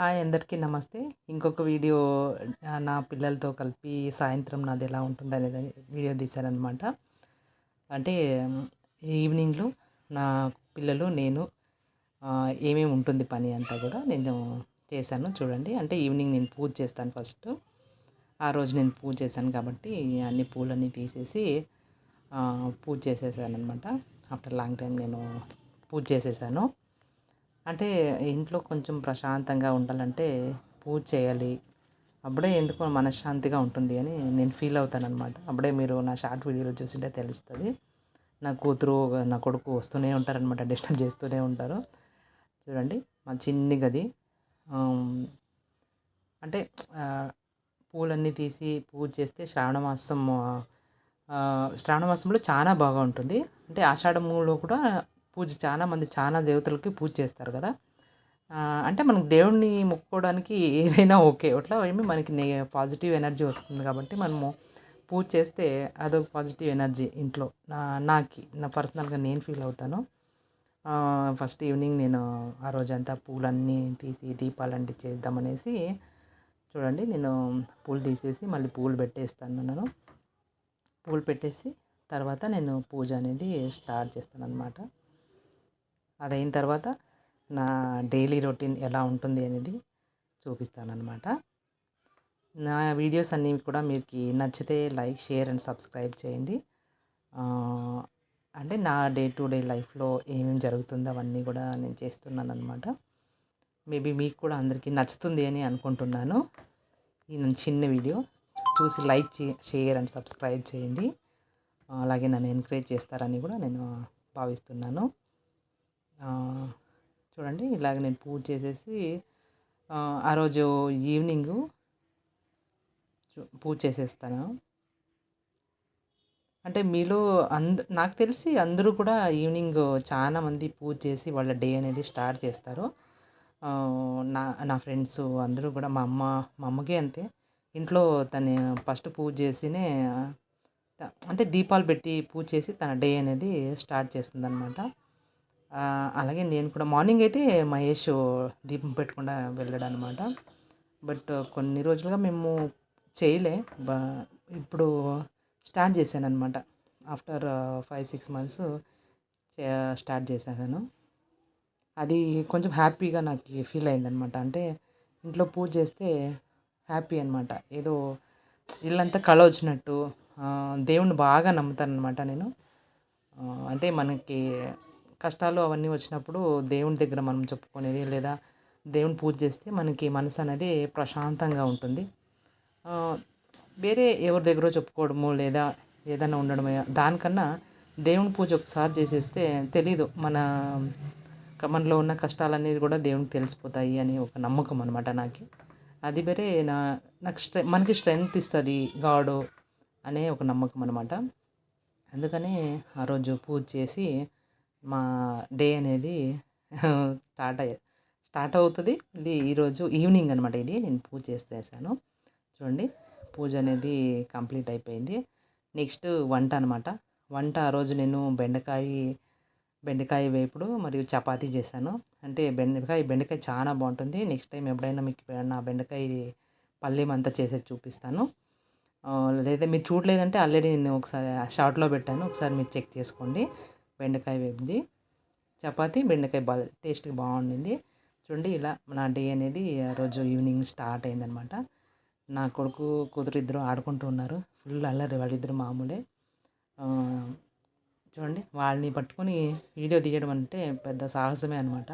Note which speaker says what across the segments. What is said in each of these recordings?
Speaker 1: Hi అందరికీ నమస్తే. ఇంకొక వీడియో నా పిల్లలతో కలిపి సాయంత్రం నాది ఎలా ఉంటుందనేది వీడియో తీశాననమాట. అంటే ఈవినింగ్‌లో నా పిల్లలు, నేను ఏమేమి ఉంటుంది పని అంతా కూడా నేను చేశాను చూడండి. అంటే ఈవినింగ్ నేను పూజ చేస్తాను ఫస్టు. ఆ రోజు నేను పూజ చేశాను కాబట్టి అన్ని పూలన్నీ తీసేసి పూజ చేసేసాననమాట. ఆఫ్టర్ లాంగ్ టైమ్ నేను పూజ చేసేసాను. అంటే ఇంట్లో కొంచెం ప్రశాంతంగా ఉండాలంటే పూజ చేయాలి. అప్పుడే ఎందుకో మనశ్శాంతిగా ఉంటుంది అని నేను ఫీల్ అవుతాననమాట. అప్పుడే మీరు నా షార్ట్ వీడియోలు చూసుంటే తెలుస్తది. నా కూతురు, నా కొడుకు వస్తూనే ఉంటారనమాట. డిస్టర్బ్ చేస్తూనే ఉంటారు. చూడండి మా చిన్ని గది. ఆహ్, అంటే పూలన్నీ తీసి పూజ చేస్తే శ్రావణ మాసంలో చాలా బాగా ఉంటుంది. అంటే ఆషాఢంలో కూడా పూజ చాలామంది చాలా దేవతలకి పూజ చేస్తారు కదా! అంటే మనకు దేవుడిని మొక్కుకోవడానికి ఏదైనా ఓకే. అట్లా ఏమి మనకి పాజిటివ్ ఎనర్జీ వస్తుంది కాబట్టి మనము పూజ చేస్తే అదొక పాజిటివ్ ఎనర్జీ ఇంట్లో. నా పర్సనల్‌గా నేను ఫీల్ అవుతాను. ఫస్ట్ ఈవినింగ్ నేను ఆ రోజంతా పూలన్నీ తీసి దీపాలు చేద్దామనేసి చూడండి నేను పూలు తీసేసి మళ్ళీ పూలు పెట్టేస్తాను నేను. పూలు పెట్టేసి తర్వాత నేను పూజ అనేది స్టార్ట్ చేస్తాననమాట. అదయిన తర్వాత నా డైలీ రొటీన్ ఎలా ఉంటుంది అనేది చూపిస్తాననమాట. నా వీడియోస్ అన్నీ కూడా మీకు నచ్చితే లైక్, షేర్ అండ్ సబ్స్క్రైబ్ చేయండి. అంటే నా డే టు డే లైఫ్‌లో ఏమేమి జరుగుతుందో అవన్నీ కూడా నేను చేస్తున్నాననమాట. మేబీ మీకు కూడా అందరికీ నచ్చుతుంది అని అనుకుంటున్నాను. ఈ నా చిన్న వీడియో చూసి లైక్ షేర్ అండ్ సబ్స్క్రైబ్ చేయండి. అలాగే నన్ను ఎంకరేజ్ చేస్తారని కూడా నేను భావిస్తున్నాను. చూడండి ఇలాగ నేను పూజ చేసేసి ఆ రోజు ఈవినింగు పూజ చేసేస్తాను. అంటే మీలో నాకు తెలిసి అందరూ కూడా ఈవినింగ్ చాలా మంది పూజ చేసి వాళ్ళ డే అనేది స్టార్ట్ చేస్తారు. నా నా ఫ్రెండ్సు అందరూ కూడా మా అమ్మకి అంతే. ఇంట్లో తను ఫస్ట్ పూజ చేసినే అంటే దీపాలు పెట్టి పూజ చేసి తన డే అనేది స్టార్ట్ చేస్తుందనమాట. అలాగే నేను కూడా మార్నింగ్ అయితే మహేష్ దీపం పెట్టకుండా వెళ్ళాడనమాట. బట్ కొన్ని రోజులుగా మేము చేయలే. బ ఇప్పుడు స్టార్ట్ చేశాననమాట. ఆఫ్టర్ 5, 6 మంత్స్ చే స్టార్ట్ చేసేసాను. అది కొంచెం హ్యాపీగా నాకి ఫీల్ అయిందనమాట. అంటే ఇంట్లో పూజ చేస్తే హ్యాపీ అనమాట. ఏదో ఇల్లంతా కళ వచ్చినట్టు దేవుడిని బాగా నమ్ముతాననమాట నేను. అంటే మనకి కష్టాలు అవన్నీ వచ్చినప్పుడు దేవుని దగ్గర మనం చెప్పుకునేది లేదా దేవుని పూజ చేస్తే మనకి మనసు అనేది ప్రశాంతంగా ఉంటుంది. వేరే ఎవరి దగ్గరో చెప్పుకోవడము లేదా ఏదైనా ఉండడమే దానికన్నా దేవుని పూజ ఒకసారి చేసేస్తే తెలీదు మనలో ఉన్న కష్టాలన్నీ కూడా దేవునికి తెలిసిపోతాయి అని ఒక నమ్మకం అనమాట నాకి. అది వేరే నాకు మనకి స్ట్రెంగ్త్ ఇస్తుంది గాడు అనే ఒక నమ్మకం అనమాట. అందుకనే ఆ రోజు పూజ చేసి మా డే అనేది స్టార్ట్ స్టార్ట్ అవుతుంది. ఇది ఈరోజు ఈవినింగ్ అనమాట. ఇది నేను పూజ చేసేసాను. చూడండి పూజ అనేది కంప్లీట్ అయిపోయింది. నెక్స్ట్ వంట అనమాట. వంట ఆ రోజు నేను బెండకాయ వేపుడు మరియు చపాతీ చేశాను. అంటే బెండకాయ చాలా బాగుంటుంది. నెక్స్ట్ టైం ఎప్పుడైనా మీకు నా బెండకాయ పల్లీం అంతా చేసేది చూపిస్తాను. లేదా మీరు చూడలేదంటే ఆల్రెడీ నేను ఒకసారి షార్ట్‌లో పెట్టాను. ఒకసారి మీరు చెక్ చేసుకోండి. బెండకాయ వేపుది, చపాతీ, బెండకాయ టేస్ట్‌గా బాగుండింది. చూడండి ఇలా నా డే అనేది ఆ రోజు ఈవినింగ్ స్టార్ట్ అయిందనమాట. నా కొడుకు, కూతురు ఇద్దరు ఆడుకుంటూ ఉన్నారు. ఫుల్ అల్లరి వాళ్ళిద్దరు మామూలే. చూడండి వాళ్ళని పట్టుకొని వీడియో తీయడం అంటే పెద్ద సాహసమే అనమాట.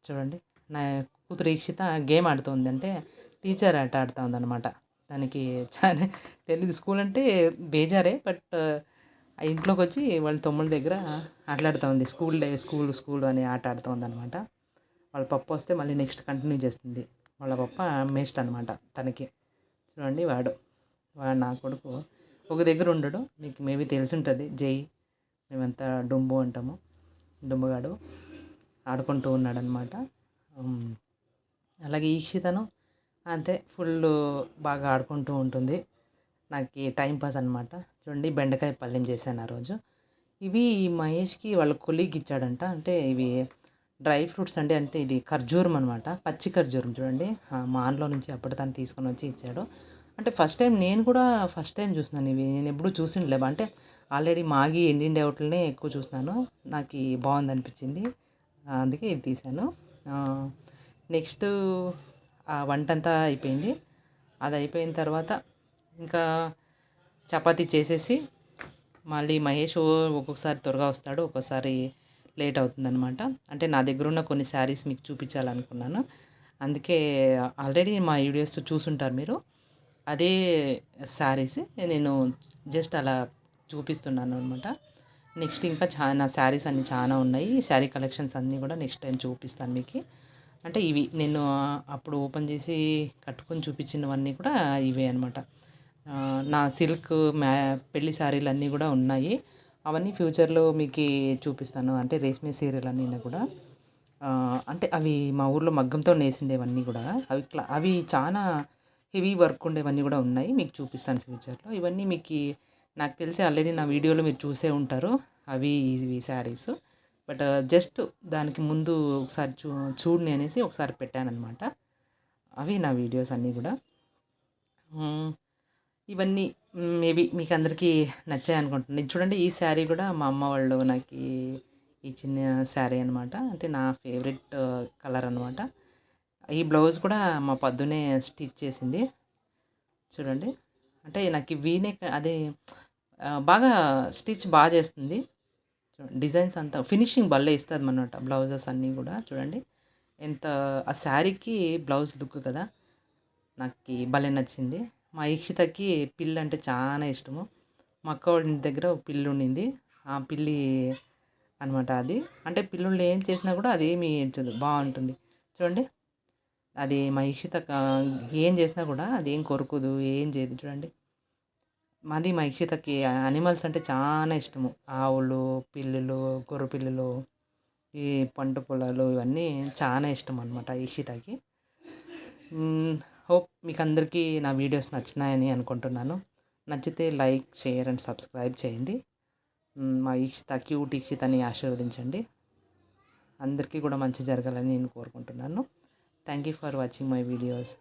Speaker 1: చూడండి నా కూతురు ఈక్షిత గేమ్ ఆడుతోంది. అంటే టీచర్ ఆట ఆడుతూ ఉందన్నమాట. దానికి చాలా తెలీదు. స్కూల్ అంటే బేజారే. బట్ ఇంట్లోకొచ్చి వాళ్ళ తమ్ముళ్ళ దగ్గర ఆటలాడుతూ ఉంది. స్కూల్ అని ఆట ఆడుతూ ఉందన్నమాట. వాళ్ళ పప్ప వస్తే మళ్ళీ నెక్స్ట్ కంటిన్యూ చేస్తుంది. వాళ్ళ పప్ప మేస్ట్ అనమాట తనకి. చూడండి వాడు నా కొడుకు ఒక దగ్గర ఉండడు. మీకు మేబీ తెలిసుంటుంది. జై, మేమంతా డుంబు అంటాము. డుంబుగాడు ఆడుకుంటూ ఉన్నాడనమాట. అలాగే ఈక్షితను అంతే ఫుల్లు బాగా ఆడుకుంటూ ఉంటుంది. నాకు టైం పాస్ అనమాట. చూడండి బెండకాయ పళ్ళెం చేశాను ఆ రోజు. ఇవి మహేష్‌కి వాళ్ళ కొలీగ్ ఇచ్చాడంట. అంటే ఇవి డ్రై ఫ్రూట్స్ అండి. అంటే ఇది ఖర్జూరం అనమాట. పచ్చి ఖర్జూరం చూడండి. మా ఆన్‌లో నుంచి అప్పుడు తను తీసుకొనొచ్చి ఇచ్చాడు. అంటే ఫస్ట్ టైమ్ నేను కూడా ఫస్ట్ టైమ్ చూస్తున్నాను ఇవి. నేనెప్పుడూ చూసిండలే. అంటే ఆల్రెడీ మాగి ఎండిండే వాటిలనే ఎక్కువ చూసినాను. నాకీ బావుందనిపిచ్చింది. అందుకే ఇది తీశాను. ఆహ్, నెక్స్టు వంటంతా అయిపోయింది. అదయిపోయిన తర్వాత ఇంకా చపాతీ చేసేసి మళ్ళీ మహేషు ఒక్కొక్కసారి త్వరగా వస్తాడు. ఒక్కోసారి లేట్ అవుతుందనమాట. అంటే నా దగ్గరున్న కొన్ని శారీస్ మీకు చూపించాలనుకున్నాను. అందుకే ఆల్రెడీ మా వీడియోస్ చూసుంటారు మీరు. అదే శారీస్ నేను జస్ట్ అలా చూపిస్తున్నాననమాట. నెక్స్ట్ ఇంకా నా శారీస్ అన్నీ చానా ఉన్నాయి. శారీ కలెక్షన్స్ అన్నీ కూడా నెక్స్ట్ టైమ్ చూపిస్తాను మీకి. అంటే ఇవి నేను అప్పుడు ఓపెన్ చేసి కట్టుకొని చూపించినవన్నీ కూడా ఇవే అనమాట. నా సిల్క్ పెళ్లి శారీలన్నీ కూడా ఉన్నాయి. అవన్నీ ఫ్యూచర్‌లో మీకి చూపిస్తాను. అంటే రేష్మే సీరియలన్నీ కూడా. అంటే అవి మా ఊర్లో మగ్గంతో నేసిండేవన్నీ గూడా. అవి చానా హెవీ వర్క్ ఉండేవన్నీ గూడా ఉన్నాయి. మీకు చూపిస్తాను ఫ్యూచర్‌లో. ఇవన్నీ మీకి నాకు తెలిసి ఆల్రెడీ నా వీడియోలో మీరు చూసే ఉంటారు. ఇవి శారీస్. బట్ జస్ట్ దానికి ముందు ఒకసారి చూడని అనేసి ఒకసారి పెట్టాననమాట. అవి నా వీడియోస్ అన్నీ గూడా. హ్మ్. ఇవన్నీ మేబీ మీకందరికీ నచ్చాయనుకుంటున్నాను. ఇది చూడండి ఈ శారీ గూడా మా అమ్మ వాళ్ళు నాకీ ఇచ్చిన శారీ అనమాట. అంటే నా ఫేవరెట్ కలర్ అనమాట. ఈ బ్లౌజ్ కూడా మా పద్దునే స్టిచ్ చేసింది. చూడండి. అంటే నాకు వీ నెక్ అదే బాగా స్టిచ్ చేస్తుంది. డిజైన్స్ అంతా ఫినిషింగ్ భలే ఇస్తదనమాట బ్లౌజెస్ అన్నీ గూడా చూడండి. ఎంత ఆ శారీకి బ్లౌజ్ లుక్ కదా! నాకి భలే నచ్చింది. మా ఇషితకి పిల్లంటే చానా ఇష్టము. మా అక్క వాళ్ళ ఇంటి దగ్గర ఒక పిల్లుండింది. ఆ పిల్లి అనమాట అది. అంటే పిల్లుల్ని ఏం చేసినా కూడా అదేమి ఏడ్చదు. బావుంటుంది. చూడండి. అది మా ఇషిత ఏం చేసినా కూడా అదేం కొరుకదు. ఏం చేయదు చూడండి. మా ఇషితకి యానిమల్స్ అంటే చానా ఇష్టము. ఆవులు, పిల్లులు, గొర్రెపిల్లులు, ఈ పంట పొలాలు ఇవన్నీ చానా ఇష్టమనమాట ఇషితకి. హోప్ మీకందరికీ నా వీడియోస్ నచ్చినాయని అనుకుంటున్నాను. నచ్చితే లైక్, షేర్ అండ్ సబ్స్క్రైబ్ చేయండి. మా క్యూట్ ఇషితని ఆశీర్వదించండి. అందరికీ కూడా మంచి జరగాలని నేను కోరుకుంటున్నాను. Thank you for watching my videos.